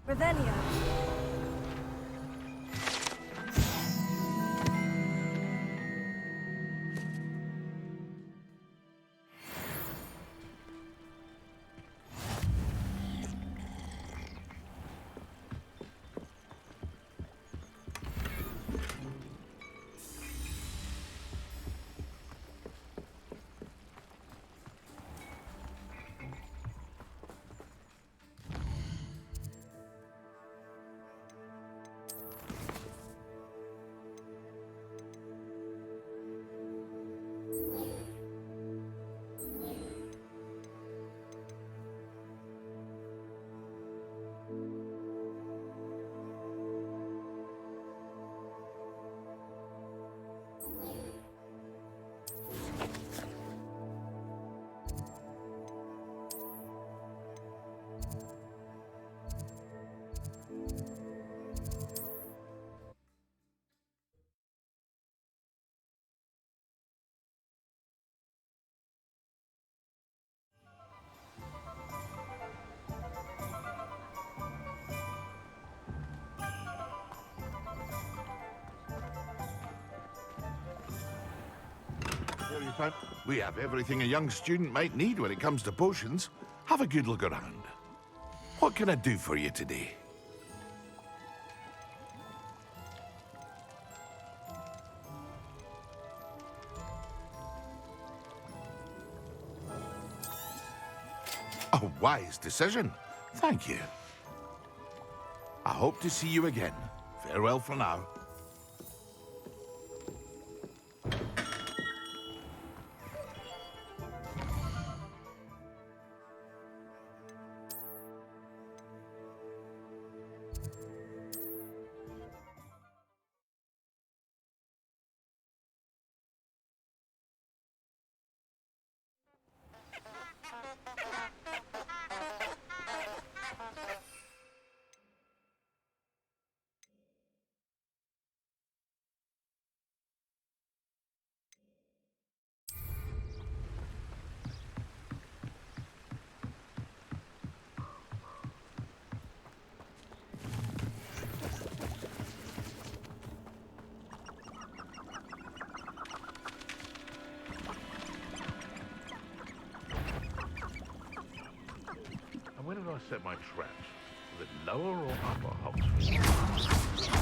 Revelio. Here you find. We have everything a young student might need when it comes to potions. Have a good look around. What can I do for you today? A wise decision. Thank you. I hope to see you again. Farewell for now. Where did I set my traps? Was it lower or upper Hogsmeade?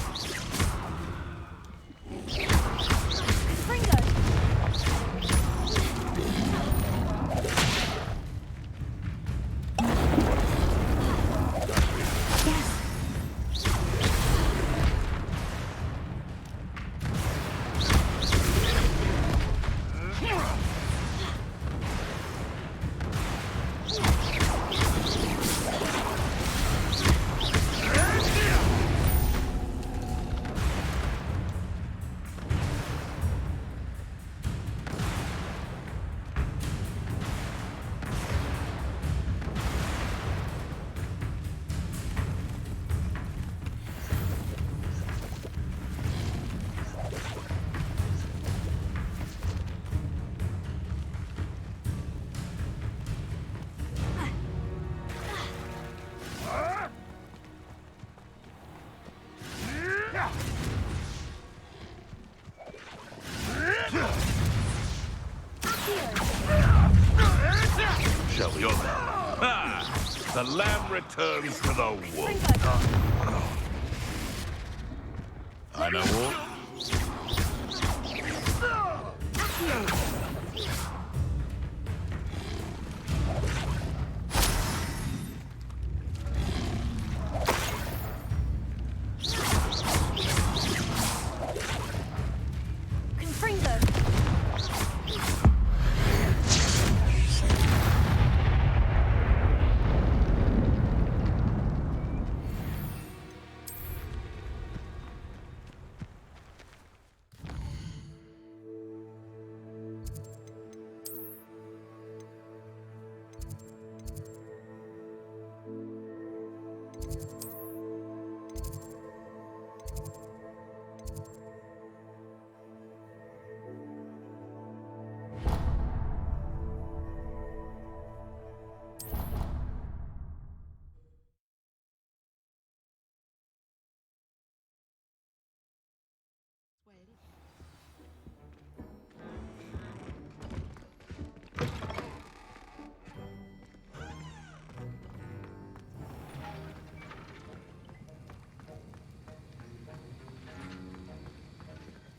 Shall we on now? Ah! The lamb returns to the wolf. I know what.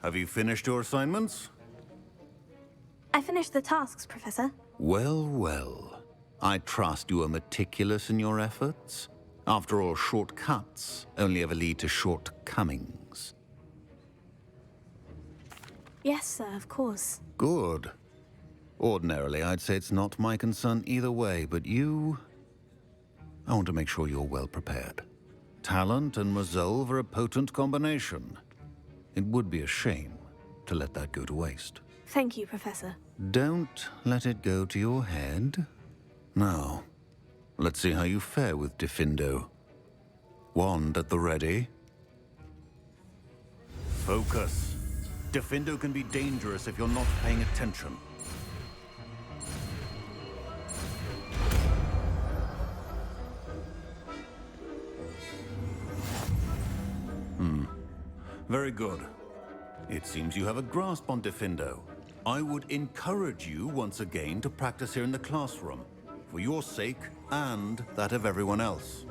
Have you finished your assignments? I finished the tasks, Professor. Well, well. I trust you are meticulous in your efforts. After all, shortcuts only ever lead to shortcomings. Yes, sir, of course. Good. Ordinarily, I'd say it's not my concern either way, but you... I want to make sure you're well prepared. Talent and resolve are a potent combination. It would be a shame to let that go to waste. Thank you, Professor. Don't let it go to your head. Now, let's see how you fare with Diffindo. Wand at the ready. Focus. Diffindo can be dangerous if you're not paying attention. Very good. It seems you have a grasp on Diffindo. I would encourage you once again to practice here in the classroom, for your sake and that of everyone else.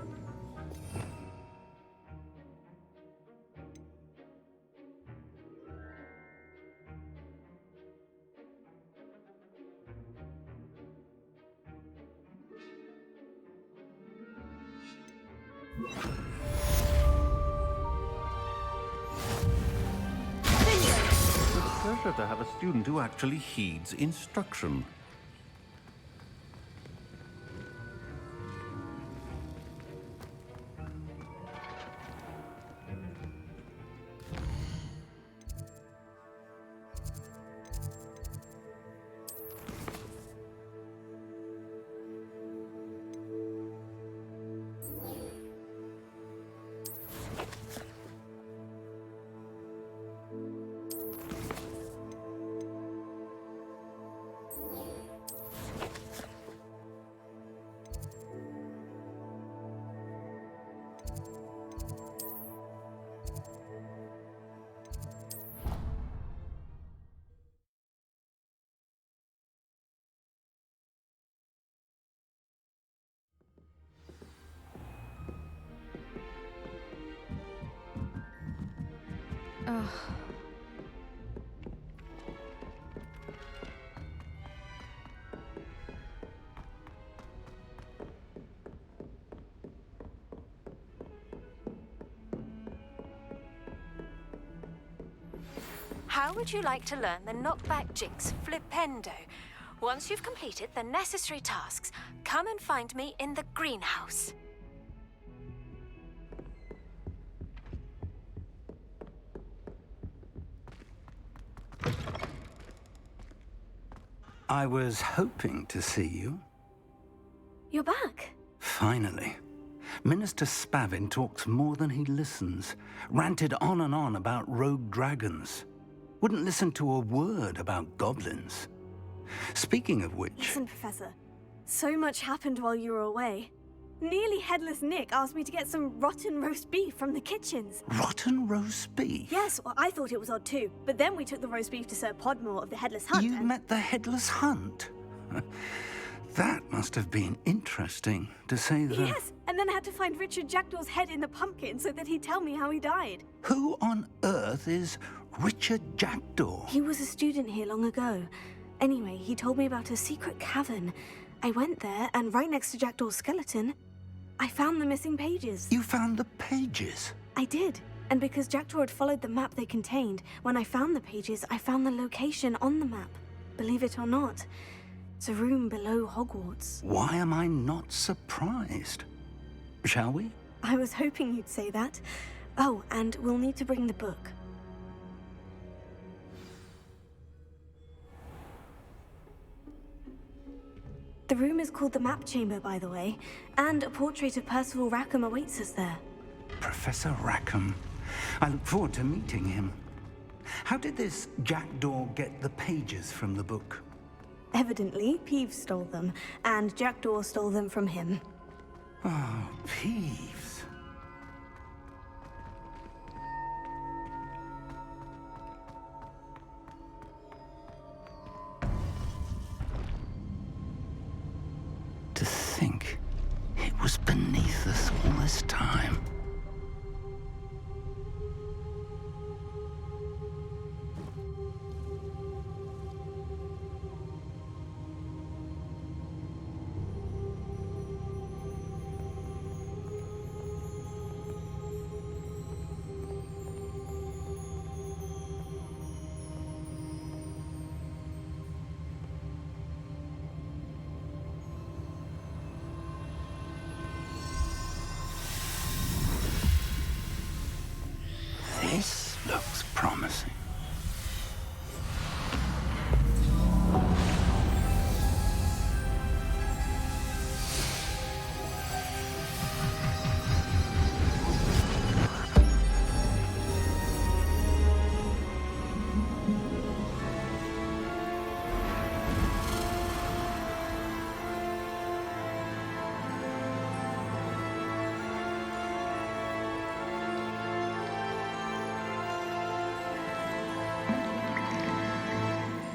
It's a pleasure to have a student who actually heeds instruction. Ugh. How would you like to learn the knockback jinx Flipendo? Once you've completed the necessary tasks, come and find me in the greenhouse. I was hoping to see you. You're back. Finally. Minister Spavin talks more than he listens. Ranted on and on about rogue dragons. Wouldn't listen to a word about goblins. Speaking of which... Listen, Professor. So much happened while you were away. Nearly Headless Nick asked me to get some rotten roast beef from the kitchens. Rotten roast beef? Yes, well, I thought it was odd too. But then we took the roast beef to Sir Podmore of the Headless Hunt. You met the Headless Hunt? That must have been interesting, to say the... Yes, and then I had to find Richard Jackdaw's head in the pumpkin so that he'd tell me how he died. Who on earth is Richard Jackdaw? He was a student here long ago. Anyway, he told me about a secret cavern. I went there, and right next to Jackdaw's skeleton, I found the missing pages. You found the pages? I did. And because Jackdaw had followed the map they contained, when I found the pages, I found the location on the map. Believe it or not, it's a room below Hogwarts. Why am I not surprised? Shall we? I was hoping you'd say that. Oh, and we'll need to bring the book. The room is called the Map Chamber, by the way, and a portrait of Percival Rackham awaits us there. Professor Rackham. I look forward to meeting him. How did this Jackdaw get the pages from the book? Evidently, Peeves stole them, and Jackdaw stole them from him. Oh, Peeves. To think it was beneath us all this time.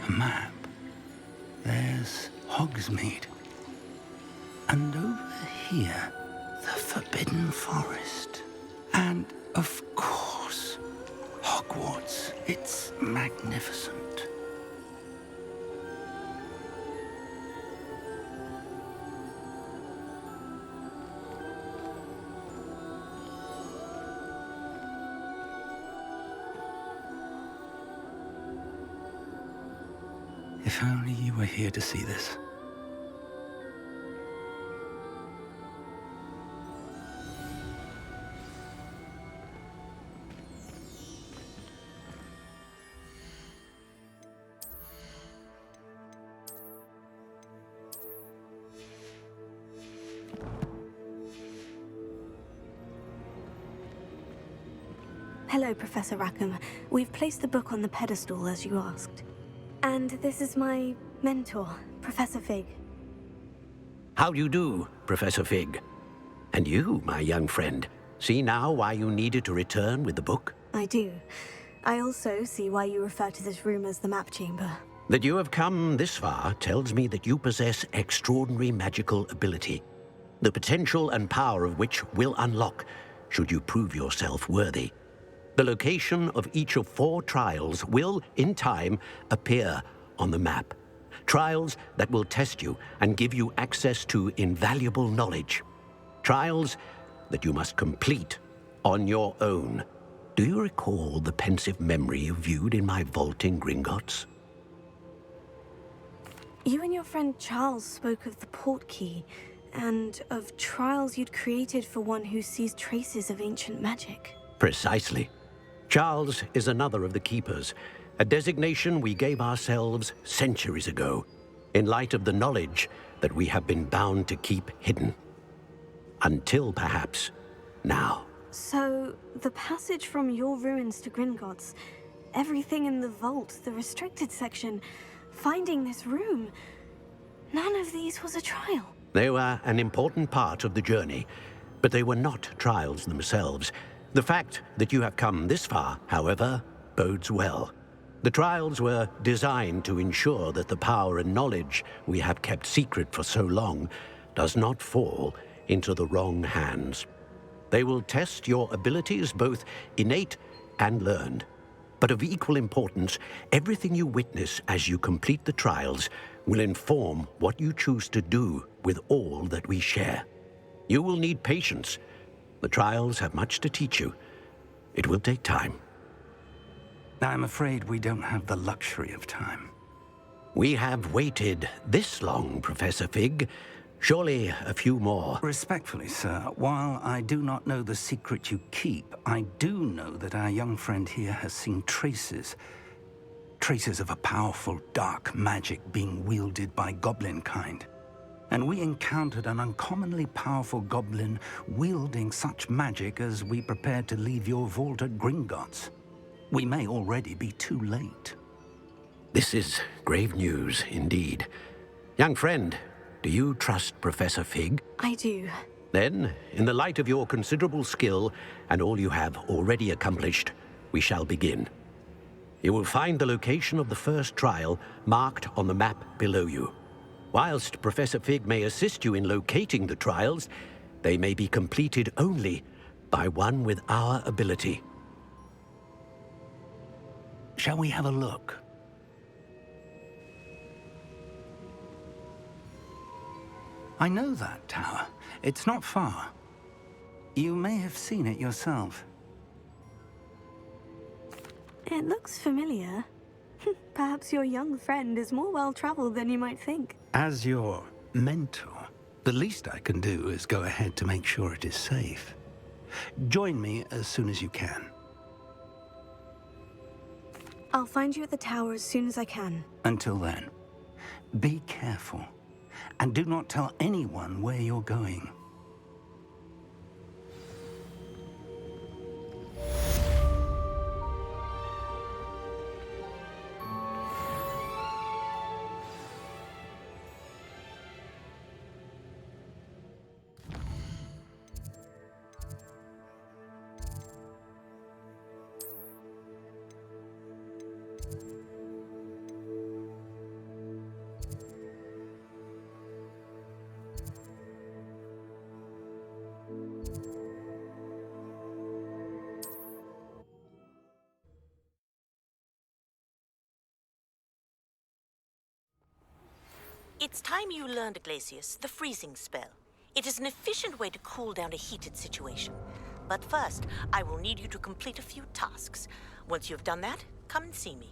map, there's Hogsmeade. And over here, the Forbidden Forest. And, of course, Hogwarts. It's magnificent. If only you were here to see this. Hello, Professor Rackham. We've placed the book on the pedestal as you asked. And this is my mentor, Professor Fig. How do you do, Professor Fig? And you, my young friend, see now why you needed to return with the book? I do. I also see why you refer to this room as the map chamber. That you have come this far tells me that you possess extraordinary magical ability, the potential and power of which will unlock should you prove yourself worthy. The location of each of 4 trials will, in time, appear on the map. Trials that will test you and give you access to invaluable knowledge. Trials that you must complete on your own. Do you recall the pensive memory you viewed in my vault in Gringotts? You and your friend Charles spoke of the portkey, and of trials you'd created for one who sees traces of ancient magic. Precisely. Charles is another of the Keepers, a designation we gave ourselves centuries ago, in light of the knowledge that we have been bound to keep hidden. Until, perhaps, now. So, the passage from your ruins to Gringotts, everything in the vault, the restricted section, finding this room, none of these was a trial. They were an important part of the journey, but they were not trials themselves. The fact that you have come this far, however, bodes well. The trials were designed to ensure that the power and knowledge we have kept secret for so long does not fall into the wrong hands. They will test your abilities, both innate and learned. But of equal importance, everything you witness as you complete the trials will inform what you choose to do with all that we share. You will need patience. The trials have much to teach you. It will take time. I'm afraid we don't have the luxury of time. We have waited this long, Professor Fig. Surely a few more. Respectfully, sir, while I do not know the secret you keep, I do know that our young friend here has seen traces of a powerful dark magic being wielded by goblin kind. And we encountered an uncommonly powerful goblin wielding such magic as we prepared to leave your vault at Gringotts. We may already be too late. This is grave news indeed. Young friend, do you trust Professor Fig? I do. Then, in the light of your considerable skill and all you have already accomplished, we shall begin. You will find the location of the first trial marked on the map below you. Whilst Professor Fig may assist you in locating the trials, they may be completed only by one with our ability. Shall we have a look? I know that tower. It's not far. You may have seen it yourself. It looks familiar. Perhaps your young friend is more well-traveled than you might think. As your mentor, the least I can do is go ahead to make sure it is safe. Join me as soon as you can. I'll find you at the tower as soon as I can. Until then, be careful, and do not tell anyone where you're going. It's time you learned, Glacius, the freezing spell. It is an efficient way to cool down a heated situation. But first, I will need you to complete a few tasks. Once you have done that, come and see me.